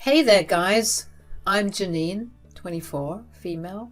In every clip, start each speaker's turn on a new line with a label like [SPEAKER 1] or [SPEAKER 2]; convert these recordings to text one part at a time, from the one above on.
[SPEAKER 1] Hey there, guys. I'm Janine, 24, female.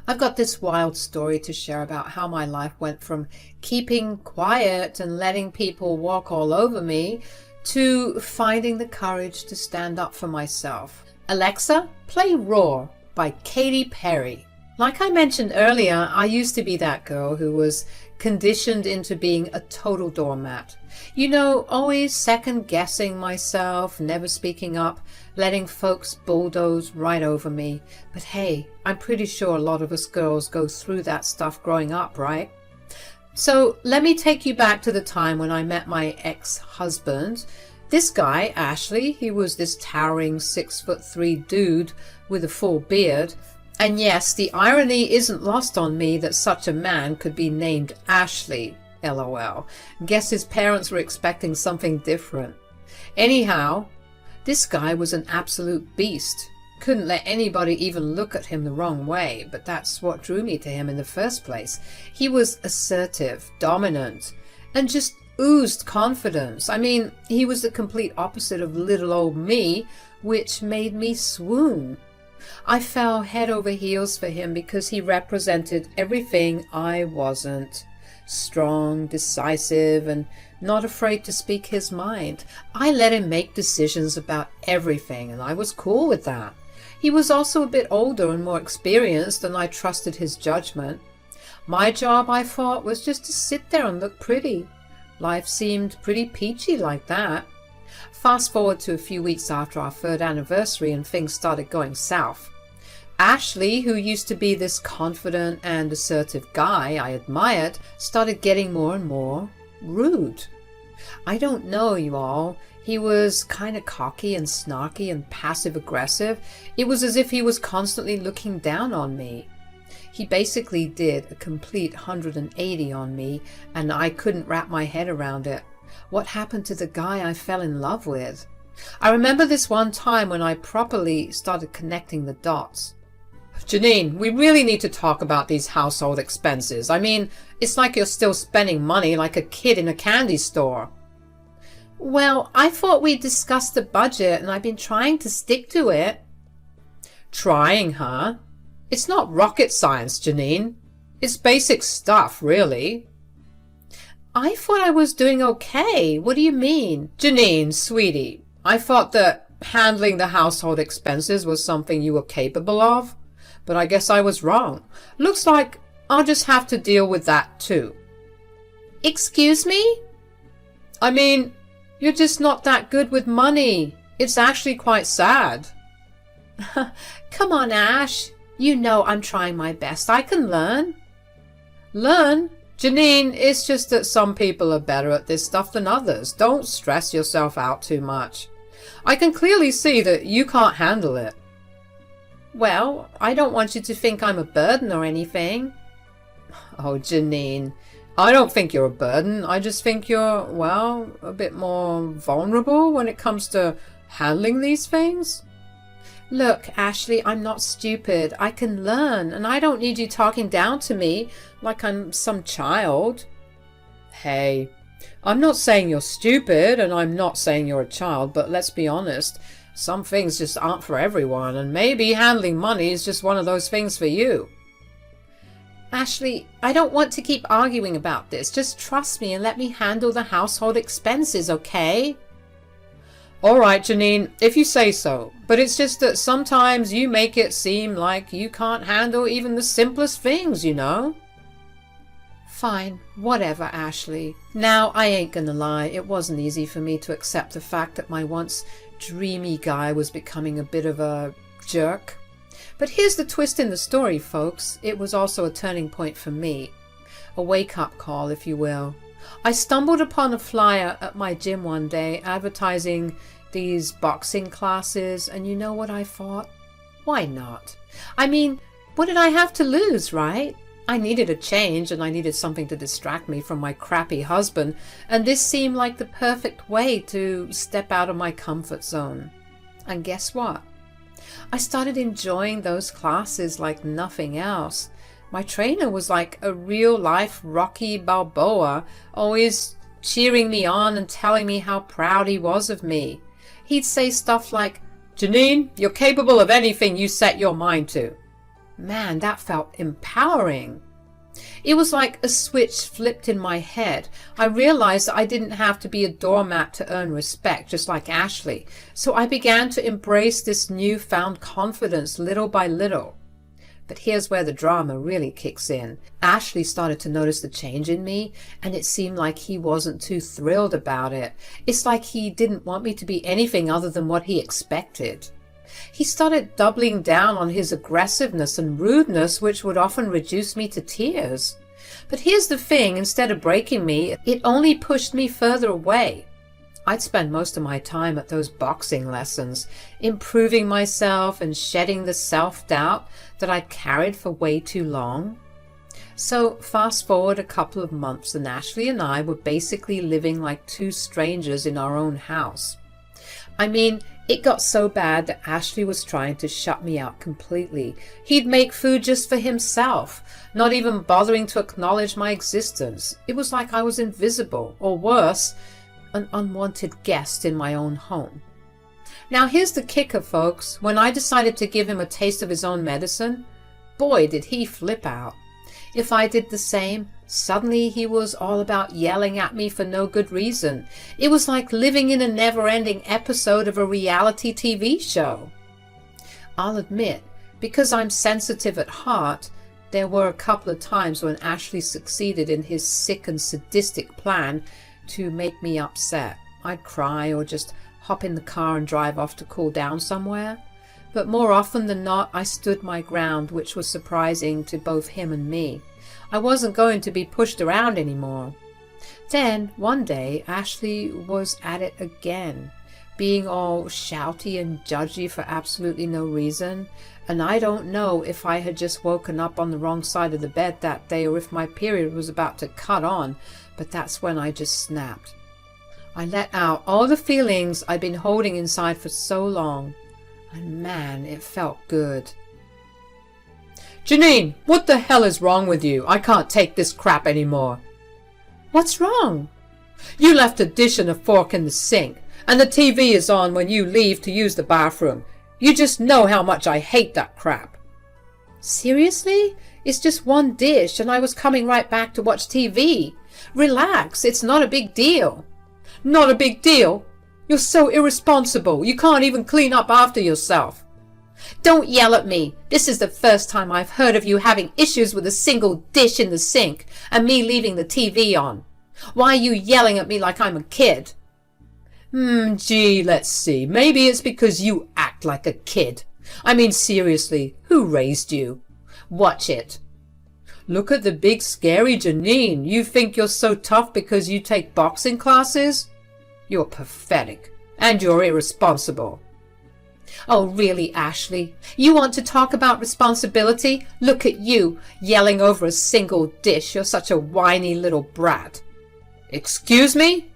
[SPEAKER 1] I've got this wild story to share about how my life went from keeping quiet and letting people walk all over me to finding the courage to stand up for myself. Alexa, play Roar by Katy Perry. Like I mentioned earlier, I used to be that girl who was conditioned into being a total doormat. You know, always second-guessing myself, never speaking up, letting folks bulldoze right over me. But hey, I'm pretty sure a lot of us girls go through that stuff growing up, right? So let me take you back to the time when I met my ex-husband. This guy, Ashley, he was this towering 6'3" dude with a full beard. And yes, the irony isn't lost on me that such a man could be named Ashley, LOL. Guess his parents were expecting something different. Anyhow, this guy was an absolute beast. Couldn't let anybody even look at him the wrong way, but that's what drew me to him in the first place. He was assertive, dominant, and just oozed confidence. I mean, he was the complete opposite of little old me, which made me swoon. I fell head over heels for him because he represented everything I wasn't. Strong, decisive, and not afraid to speak his mind. I let him make decisions about everything, and I was cool with that. He was also a bit older and more experienced, and I trusted his judgment. My job, I thought, was just to sit there and look pretty. Life seemed pretty peachy like that. Fast forward to a few weeks after our third anniversary and things started going south. Ashley, who used to be this confident and assertive guy I admired, started getting more and more rude. I don't know, you all. He was kind of cocky and snarky and passive-aggressive. It was as if he was constantly looking down on me. He basically did a complete 180 on me, and I couldn't wrap my head around it. What happened to the guy I fell in love with? I remember this one time when I properly started connecting the dots. Janine, we really need to talk about these household expenses. I mean, it's like you're still spending money like a kid in a candy store. Well, I thought we discussed the budget and I've been trying to stick to it. Trying, huh? It's not rocket science, Janine. It's basic stuff, really. I thought I was doing okay. What do you mean? Janine, sweetie, I thought that handling the household expenses was something you were capable of, but I guess I was wrong. Looks like I'll just have to deal with that too. Excuse me? I mean, you're just not that good with money. It's actually quite sad. Come on, Ash. You know I'm trying my best. I can learn. Learn? Janine, it's just that some people are better at this stuff than others. Don't stress yourself out too much. I can clearly see that you can't handle it. Well, I don't want you to think I'm a burden or anything. Oh, Janine, I don't think you're a burden. I just think you're, well, a bit more vulnerable when it comes to handling these things. Look, Ashley, I'm not stupid. I can learn, and I don't need you talking down to me like I'm some child. Hey, I'm not saying you're stupid, and I'm not saying you're a child, but let's be honest. Some things just aren't for everyone, and maybe handling money is just one of those things for you. Ashley, I don't want to keep arguing about this. Just trust me and let me handle the household expenses, okay? All right, Janine, if you say so. But it's just that sometimes you make it seem like you can't handle even the simplest things, you know? Fine, whatever, Ashley. Now, I ain't gonna lie, it wasn't easy for me to accept the fact that my once dreamy guy was becoming a bit of a jerk. But here's the twist in the story, folks. It was also a turning point for me. A wake-up call, if you will. I stumbled upon a flyer at my gym one day advertising these boxing classes, and you know what I thought? Why not? I mean, what did I have to lose, right? I needed a change, and I needed something to distract me from my crappy husband, and this seemed like the perfect way to step out of my comfort zone. And guess what? I started enjoying those classes like nothing else. My trainer was like a real-life Rocky Balboa, always cheering me on and telling me how proud he was of me. He'd say stuff like, Janine, you're capable of anything you set your mind to. Man, that felt empowering. It was like a switch flipped in my head. I realized that I didn't have to be a doormat to earn respect, just like Ashley. So I began to embrace this newfound confidence little by little. But here's where the drama really kicks in. Ashley started to notice the change in me, and it seemed like he wasn't too thrilled about it. It's like he didn't want me to be anything other than what he expected. He started doubling down on his aggressiveness and rudeness, which would often reduce me to tears. But here's the thing, instead of breaking me, it only pushed me further away. I'd spend most of my time at those boxing lessons, improving myself and shedding the self-doubt that I'd carried for way too long. So fast forward a couple of months, and Ashley and I were basically living like two strangers in our own house. I mean, it got so bad that Ashley was trying to shut me out completely. He'd make food just for himself, not even bothering to acknowledge my existence. It was like I was invisible, or worse, an unwanted guest in my own home. Now here's the kicker, folks. When I decided to give him a taste of his own medicine, boy did he flip out. If I did the same, suddenly he was all about yelling at me for no good reason. It was like living in a never-ending episode of a reality TV show. I'll admit, because I'm sensitive at heart, there were a couple of times when Ashley succeeded in his sick and sadistic plan to make me upset. I'd cry or just hop in the car and drive off to cool down somewhere. But more often than not, I stood my ground, which was surprising to both him and me. I wasn't going to be pushed around anymore. Then, one day, Ashley was at it again, being all shouty and judgy for absolutely no reason. And I don't know if I had just woken up on the wrong side of the bed that day or if my period was about to cut on, but that's when I just snapped. I let out all the feelings I'd been holding inside for so long. And man, it felt good. Janine, what the hell is wrong with you? I can't take this crap anymore. What's wrong? You left a dish and a fork in the sink, and the TV is on when you leave to use the bathroom. You just know how much I hate that crap. Seriously? It's just one dish, and I was coming right back to watch TV. Relax, it's not a big deal. Not a big deal? You're so irresponsible. You can't even clean up after yourself. Don't yell at me. This is the first time I've heard of you having issues with a single dish in the sink and me leaving the TV on. Why are you yelling at me like I'm a kid? Gee, let's see. Maybe it's because you act like a kid. I mean, seriously, who raised you? Watch it. Look at the big scary Janine. You think you're so tough because you take boxing classes? You're pathetic. And you're irresponsible. Oh, really, Ashley? You want to talk about responsibility? Look at you, yelling over a single dish. You're such a whiny little brat. Excuse me?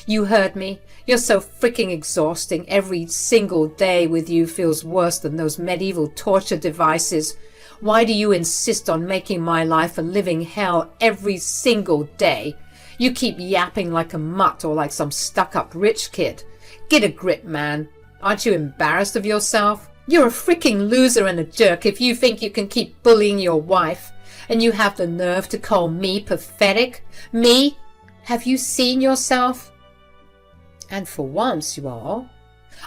[SPEAKER 1] You heard me. You're so freaking exhausting. Every single day with you feels worse than those medieval torture devices. Why do you insist on making my life a living hell every single day? You keep yapping like a mutt or like some stuck-up rich kid. Get a grip, man. Aren't you embarrassed of yourself? You're a freaking loser and a jerk if you think you can keep bullying your wife. And you have the nerve to call me pathetic? Me? Have you seen yourself? And for once, you all,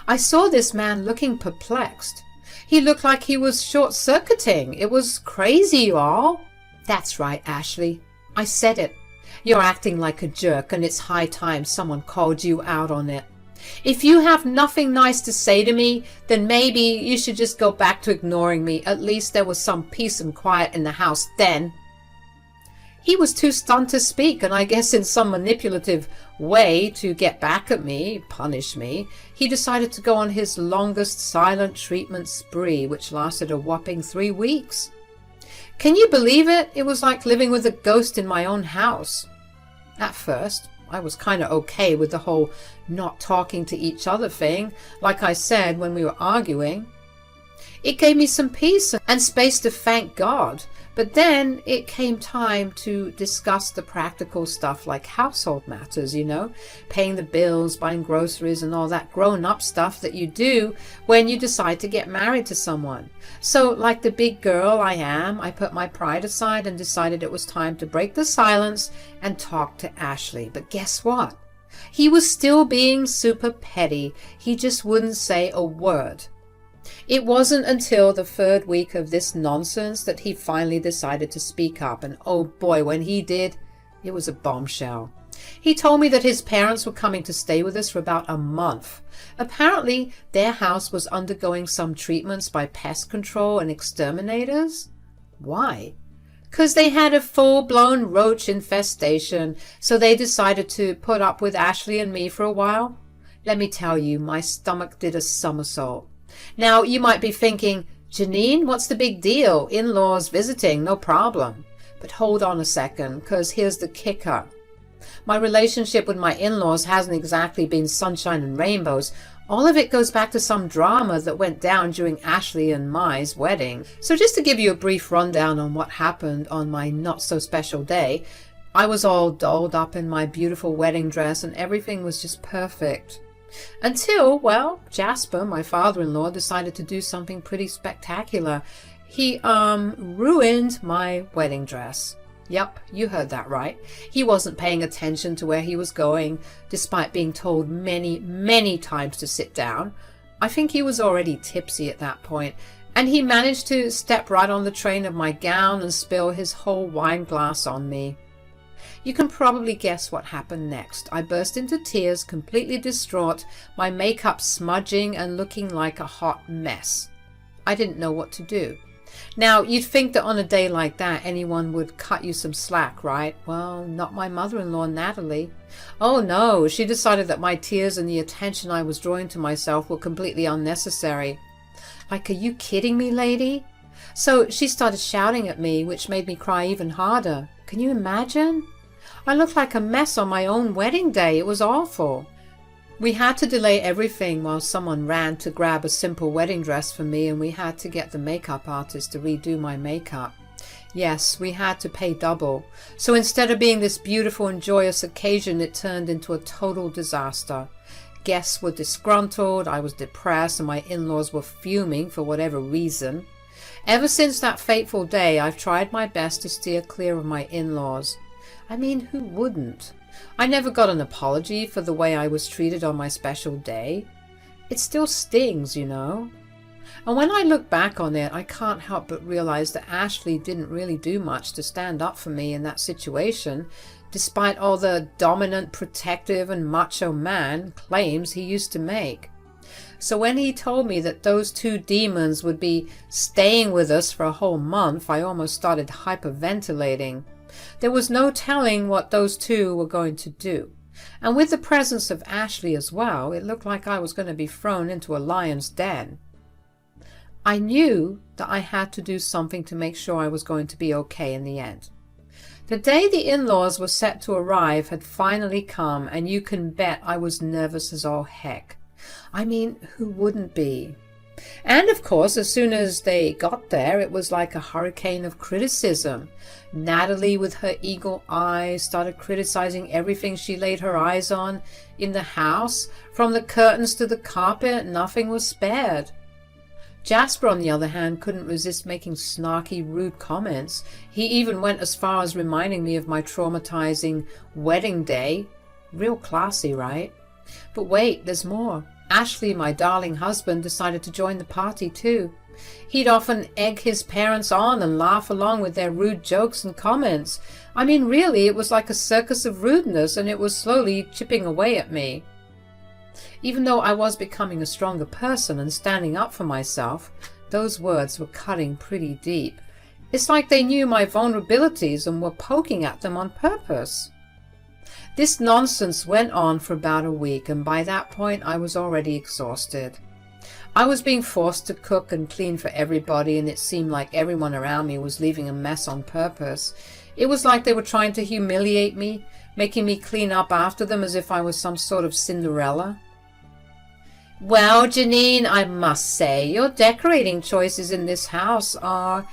[SPEAKER 1] I saw this man looking perplexed. He looked like he was short-circuiting. It was crazy, you all. That's right, Ashley. I said it. You're acting like a jerk, and it's high time someone called you out on it. If you have nothing nice to say to me, then maybe you should just go back to ignoring me. At least there was some peace and quiet in the house then. He was too stunned to speak, and I guess in some manipulative way to get back at me, punish me, he decided to go on his longest silent treatment spree, which lasted a whopping 3 weeks. Can you believe it? It was like living with a ghost in my own house. At first, I was kind of okay with the whole not talking to each other thing, like I said when we were arguing. It gave me some peace and space to thank God. But then it came time to discuss the practical stuff like household matters, paying the bills, buying groceries, and all that grown-up stuff that you do when you decide to get married to someone. So like the big girl I am, I put my pride aside and decided it was time to break the silence and talk to Ashley. But guess what? He was still being super petty. He just wouldn't say a word. It wasn't until the third week of this nonsense that he finally decided to speak up, and oh boy, when he did, it was a bombshell. He told me that his parents were coming to stay with us for about a month. Apparently, their house was undergoing some treatments by pest control and exterminators. Why? Because they had a full-blown roach infestation, so they decided to put up with Ashley and me for a while. Let me tell you, my stomach did a somersault. Now, you might be thinking, Janine, what's the big deal? In-laws visiting, no problem. But hold on a second, because here's the kicker. My relationship with my in-laws hasn't exactly been sunshine and rainbows. All of it goes back to some drama that went down during Ashley and Mai's wedding. So just to give you a brief rundown on what happened on my not-so-special day, I was all dolled up in my beautiful wedding dress and everything was just perfect. Until, well, Jasper, my father-in-law, decided to do something pretty spectacular. He, ruined my wedding dress. Yep, you heard that right. He wasn't paying attention to where he was going, despite being told many, many times to sit down. I think he was already tipsy at that point, and he managed to step right on the train of my gown and spill his whole wine glass on me. You can probably guess what happened next. I burst into tears, completely distraught, my makeup smudging and looking like a hot mess. I didn't know what to do. Now, you'd think that on a day like that, anyone would cut you some slack, right? Well, not my mother-in-law, Natalie. Oh no, she decided that my tears and the attention I was drawing to myself were completely unnecessary. Like, are you kidding me, lady? So she started shouting at me, which made me cry even harder. Can you imagine? I looked like a mess on my own wedding day. It was awful. We had to delay everything while someone ran to grab a simple wedding dress for me, and we had to get the makeup artist to redo my makeup. Yes, we had to pay double. So instead of being this beautiful and joyous occasion, it turned into a total disaster. Guests were disgruntled, I was depressed, and my in-laws were fuming for whatever reason. Ever since that fateful day, I've tried my best to steer clear of my in-laws. I mean, who wouldn't? I never got an apology for the way I was treated on my special day. It still stings, And when I look back on it, I can't help but realize that Ashley didn't really do much to stand up for me in that situation, despite all the dominant, protective, and macho man claims he used to make. So when he told me that those two demons would be staying with us for a whole month, I almost started hyperventilating. There was no telling what those two were going to do. And with the presence of Ashley as well, it looked like I was going to be thrown into a lion's den. I knew that I had to do something to make sure I was going to be okay in the end. The day the in-laws were set to arrive had finally come, and you can bet I was nervous as all heck. I mean, who wouldn't be? And of course, as soon as they got there, it was like a hurricane of criticism. Natalie, with her eagle eyes, started criticizing everything she laid her eyes on in the house. From the curtains to the carpet, nothing was spared. Jasper, on the other hand, couldn't resist making snarky, rude comments. He even went as far as reminding me of my traumatizing wedding day. Real classy, right? But wait, there's more. Ashley, my darling husband, decided to join the party too. He'd often egg his parents on and laugh along with their rude jokes and comments. I mean, really, it was like a circus of rudeness, and it was slowly chipping away at me. Even though I was becoming a stronger person and standing up for myself, those words were cutting pretty deep. It's like they knew my vulnerabilities and were poking at them on purpose. This nonsense went on for about a week, and by that point I was already exhausted. I was being forced to cook and clean for everybody, and it seemed like everyone around me was leaving a mess on purpose. It was like they were trying to humiliate me, making me clean up after them as if I was some sort of Cinderella. Well, Janine, I must say, your decorating choices in this house are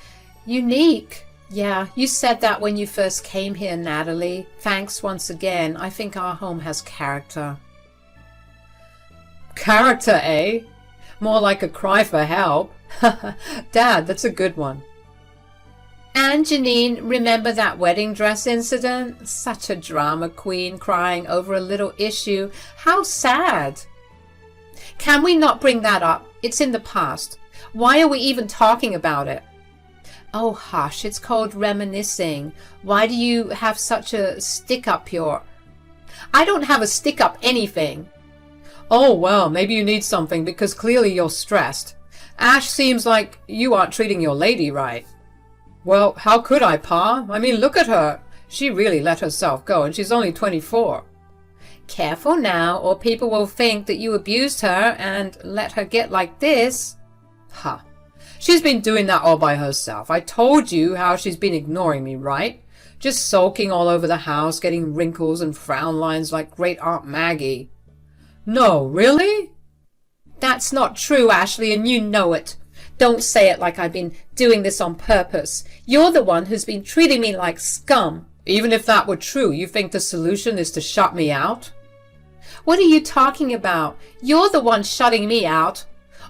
[SPEAKER 1] unique. Yeah, you said that when you first came here, Natalie. Thanks once again. I think our home has character. Character, eh? More like a cry for help. Dad, that's a good one. And Janine, remember that wedding dress incident? Such a drama queen crying over a little issue. How sad. Can we not bring that up? It's in the past. Why are we even talking about it? Oh, hush, it's called reminiscing. Why do you have such a stick up your... I don't have a stick up anything. Oh, well, maybe you need something because clearly you're stressed. Ash seems like you aren't treating your lady right. Well, how could I, Pa? I mean, look at her. She really let herself go, and she's only 24. Careful now, or people will think that you abused her and let her get like this. Ha. She's been doing that all by herself. I told you how she's been ignoring me, right? Just sulking all over the house, getting wrinkles and frown lines like Great Aunt Maggie. No, really? That's not true, Ashley, and you know it. Don't say it like I've been doing this on purpose. You're the one who's been treating me like scum. Even if that were true, you think the solution is to shut me out? What are you talking about? You're the one shutting me out.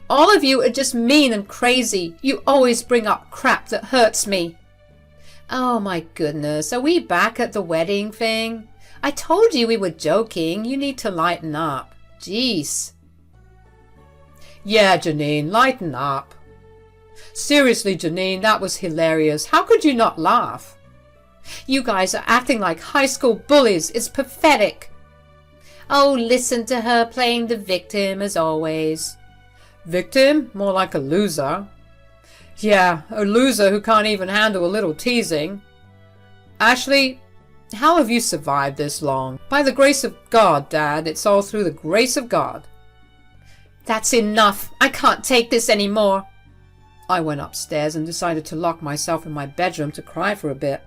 [SPEAKER 1] All of you are just mean and crazy. You always bring up crap that hurts me. Oh my goodness, are we back at the wedding thing? I told you we were joking. You need to lighten up. Jeez. Yeah, Janine, lighten up. Seriously, Janine, that was hilarious. How could you not laugh? You guys are acting like high school bullies. It's pathetic. Oh, listen to her playing the victim as always. Victim? More like a loser. Yeah, a loser who can't even handle a little teasing. Ashley, how have you survived this long? By the grace of God, Dad. It's all through the grace of God. That's enough. I can't take this anymore. I went upstairs and decided to lock myself in my bedroom to cry for a bit.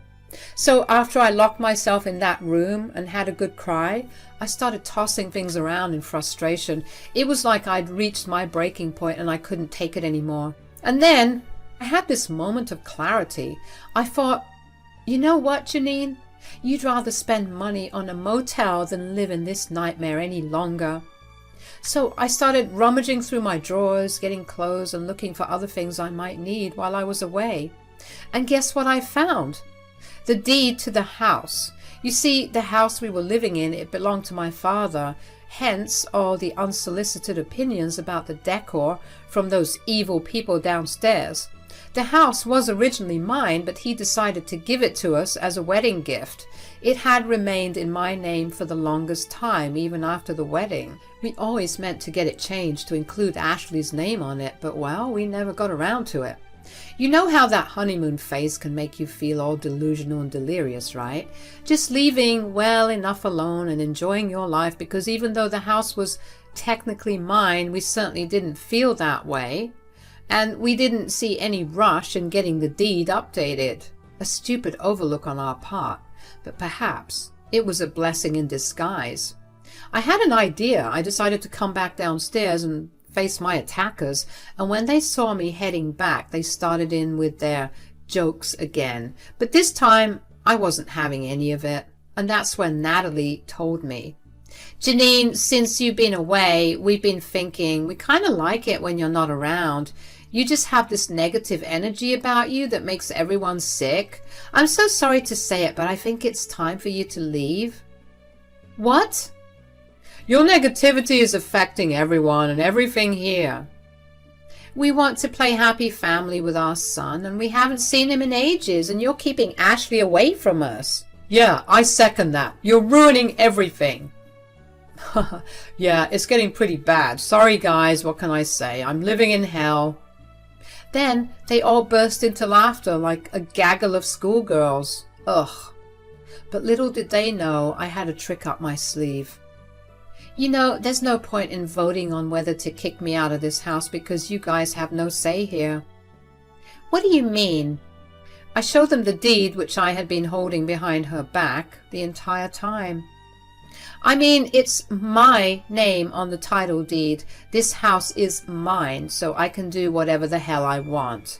[SPEAKER 1] So after I locked myself in that room and had a good cry, I started tossing things around in frustration. It was like I'd reached my breaking point and I couldn't take it anymore. And then I had this moment of clarity. I thought, you know what, Janine? You'd rather spend money on a motel than live in this nightmare any longer. So I started rummaging through my drawers, getting clothes and looking for other things I might need while I was away. And guess what I found? The deed to the house. You see, the house we were living in, it belonged to my father. Hence all the unsolicited opinions about the decor from those evil people downstairs. The house was originally mine, but he decided to give it to us as a wedding gift. It had remained in my name for the longest time, even after the wedding. We always meant to get it changed to include Ashley's name on it, but well, we never got around to it. You know how that honeymoon phase can make you feel all delusional and delirious, right? Just leaving well enough alone and enjoying your life, because even though the house was technically mine, we certainly didn't feel that way. And we didn't see any rush in getting the deed updated. A stupid overlook on our part, but perhaps it was a blessing in disguise. I had an idea. I decided to come back downstairs and face my attackers, and when they saw me heading back, they started in with their jokes again. But this time, I wasn't having any of it, and that's when Natalie told me. Janine, since you've been away, we've been thinking we kind of like it when you're not around. You just have this negative energy about you that makes everyone sick. I'm so sorry to say it, but I think it's time for you to leave. What? Your negativity is affecting everyone and everything here. We want to play happy family with our son, and we haven't seen him in ages, and you're keeping Ashley away from us. Yeah, I second that. You're ruining everything. Yeah, it's getting pretty bad. Sorry, guys, what can I say? I'm living in hell. Then they all burst into laughter like a gaggle of schoolgirls. Ugh. But little did they know I had a trick up my sleeve. You know, there's no point in voting on whether to kick me out of this house because you guys have no say here. What do you mean? I showed them the deed which I had been holding behind her back the entire time. I mean, it's my name on the title deed. This house is mine, so I can do whatever the hell I want.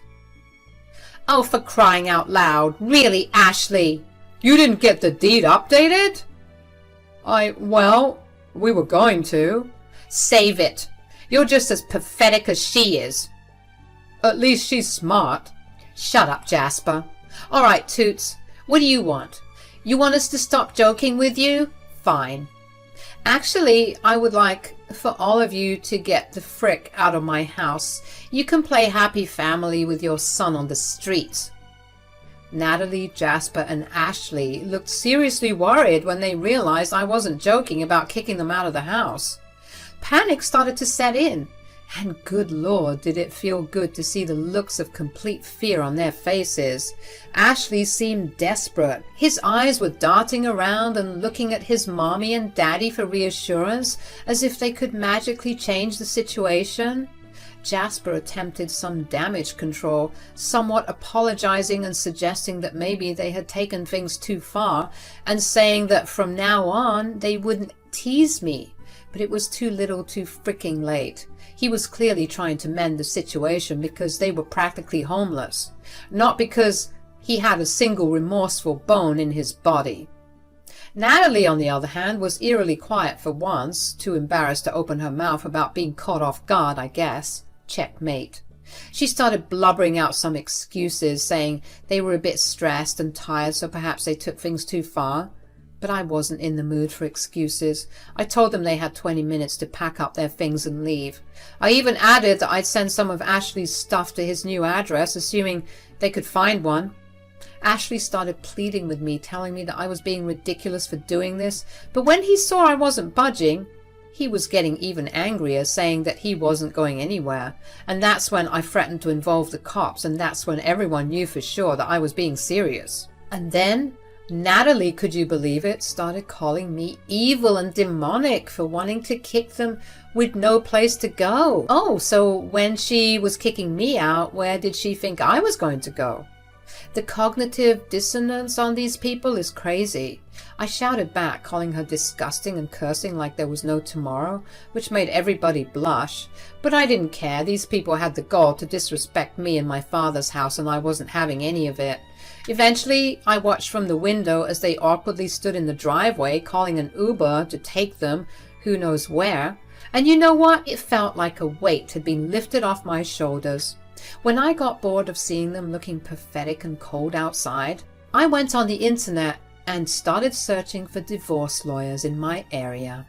[SPEAKER 1] Oh, for crying out loud. Really, Ashley? You didn't get the deed updated? Well, we were going to. Save it. You're just as pathetic as she is. At least she's smart. Shut up, Jasper. All right, Toots. What do you want? You want us to stop joking with you? Fine. Actually, I would like for all of you to get the frick out of my house. You can play happy family with your son on the street. Natalie, Jasper, and Ashley looked seriously worried when they realized I wasn't joking about kicking them out of the house. Panic started to set in, and good Lord, did it feel good to see the looks of complete fear on their faces. Ashley seemed desperate. His eyes were darting around and looking at his mommy and daddy for reassurance, as if they could magically change the situation. Jasper attempted some damage control, somewhat apologizing and suggesting that maybe they had taken things too far, and saying that from now on they wouldn't tease me. But it was too little too fricking late. He was clearly trying to mend the situation because they were practically homeless, not because he had a single remorseful bone in his body. Natalie, on the other hand, was eerily quiet for once, too embarrassed to open her mouth about being caught off guard, I guess. Checkmate. She started blubbering out some excuses, saying they were a bit stressed and tired, so perhaps they took things too far. But I wasn't in the mood for excuses. I told them they had 20 minutes to pack up their things and leave. I even added that I'd send some of Ashley's stuff to his new address, assuming they could find one. Ashley started pleading with me, telling me that I was being ridiculous for doing this, but when he saw I wasn't budging, he was getting even angrier, saying that he wasn't going anywhere. And that's when I threatened to involve the cops, and that's when everyone knew for sure that I was being serious. And then Natalie, could you believe it, started calling me evil and demonic for wanting to kick them with no place to go. Oh, so when she was kicking me out, where did she think I was going to go? The cognitive dissonance on these people is crazy. I shouted back, calling her disgusting and cursing like there was no tomorrow, which made everybody blush. But I didn't care. These people had the gall to disrespect me in my father's house, and I wasn't having any of it. Eventually, I watched from the window as they awkwardly stood in the driveway, calling an Uber to take them who knows where. And you know what? It felt like a weight had been lifted off my shoulders. When I got bored of seeing them looking pathetic and cold outside, I went on the internet and started searching for divorce lawyers in my area.